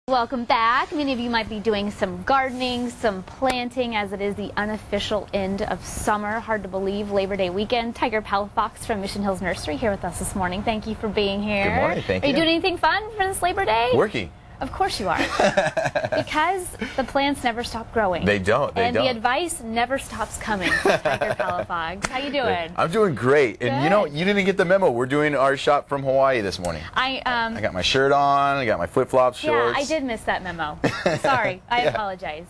Welcome back. Many of you might be doing some gardening, some planting, as it is the unofficial end of summer. Hard to believe, Labor Day weekend. Tiger Palafox from Mission Hills Nursery here with us this morning. Thank you for being here. Good morning, thank you. Are you doing anything fun for this Labor Day? Working. Of course you are. Because the plants never stop growing. They don't. And the advice never stops coming from Tiger Palafox. How you doing? I'm doing great. Good. And you know, you didn't get the memo. We're doing our shop from Hawaii this morning. I got my shirt on. I got my flip-flop shorts. Yeah, I did miss that memo. Sorry. I apologize.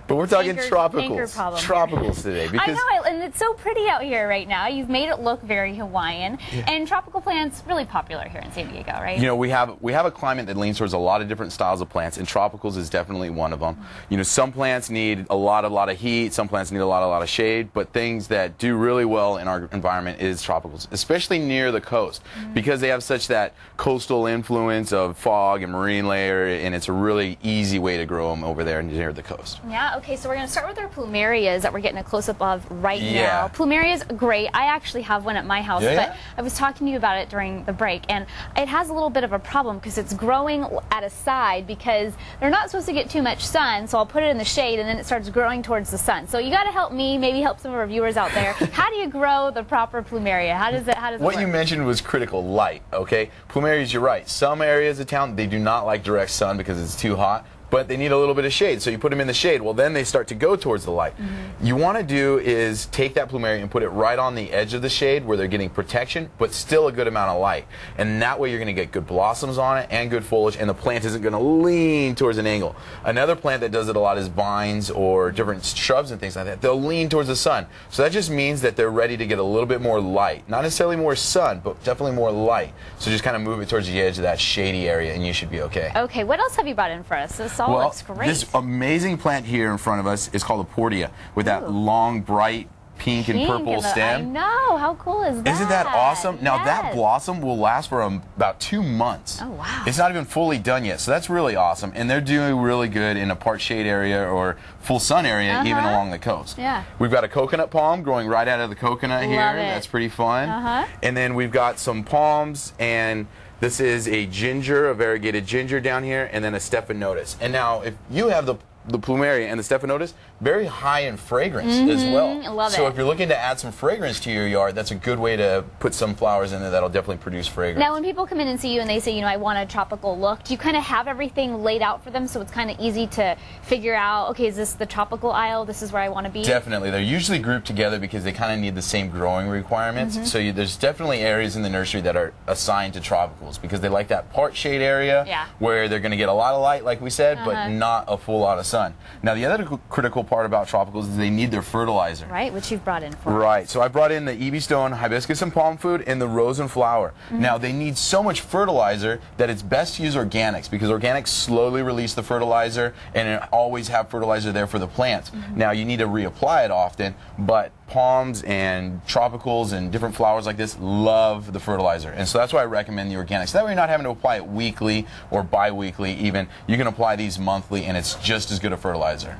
But we're talking tropicals. Tropicals today. Because I know, and it's so pretty out here right now. You've made it look very Hawaiian. Yeah. And tropical plants really popular here in San Diego, right? You know, we have a climate that leans towards a lot of different styles of plants, and tropicals is definitely one of them. You know, some plants need a lot of heat, some plants need a lot of shade, but things that do really well in our environment is tropicals, especially near the coast, because they have such that coastal influence of fog and marine layer, and it's a really easy way to grow them over there near the coast. Yeah. Okay, so we're going to start with our plumerias that we're getting a close-up of right now. Plumerias, great. I actually have one at my house, but I was talking to you about it during the break, and it has a little bit of a problem because it's growing at a side because they're not supposed to get too much sun, so I'll put it in the shade, and then it starts growing towards the sun. So you got to help me, maybe help some of our viewers out there. How do you grow the proper plumeria? How does it work? What you mentioned was critical, light, okay? Plumerias, you're right. Some areas of town, they do not like direct sun because it's too hot, but they need a little bit of shade, so you put them in the shade. Well, then they start to go towards the light. You want to do is take that plumeria and put it right on the edge of the shade where they're getting protection, but still a good amount of light. And that way you're going to get good blossoms on it and good foliage, and the plant isn't going to lean towards an angle. Another plant that does it a lot is vines or different shrubs and things like that. They'll lean towards the sun. So that just means that they're ready to get a little bit more light. Not necessarily more sun, but definitely more light. So just kind of move it towards the edge of that shady area, and you should be okay. Okay, what else have you brought in for us? This all looks great. This amazing plant here in front of us is called a portia, with that long, bright pink and purple stem. I know. How cool is that? Isn't that awesome? Now that blossom will last for about 2 months. Oh, wow. It's not even fully done yet, so that's really awesome. And they're doing really good in a part shade area or full sun area, even along the coast. Yeah. We've got a coconut palm growing right out of the coconut here. Love it. That's pretty fun. And then we've got some palms, and this is a ginger, a variegated ginger down here, and then a stephanotis. And now, if you have the plumeria and the stephanotis, very high in fragrance as well. Love it. So if you're looking to add some fragrance to your yard, that's a good way to put some flowers in there that'll definitely produce fragrance. Now, when people come in and see you and they say, you know, I want a tropical look, do you kind of have everything laid out for them so it's kind of easy to figure out, okay, is this the tropical aisle? This is where I want to be? Definitely. They're usually grouped together because they kind of need the same growing requirements. So there's definitely areas in the nursery that are assigned to tropicals because they like that part shade area where they're going to get a lot of light, like we said, but not a full lot of sun. Now, the other critical part about tropicals is they need their fertilizer. Right, which you've brought in for us. Right, so I brought in the EB stone, hibiscus and palm food, and the rose and flower. Now, they need so much fertilizer that it's best to use organics because organics slowly release the fertilizer and always have fertilizer there for the plants. Now, you need to reapply it often, but palms and tropicals and different flowers like this love the fertilizer, and so that's why I recommend the organics. That way you're not having to apply it weekly or bi-weekly even. You can apply these monthly, and it's just as good a fertilizer.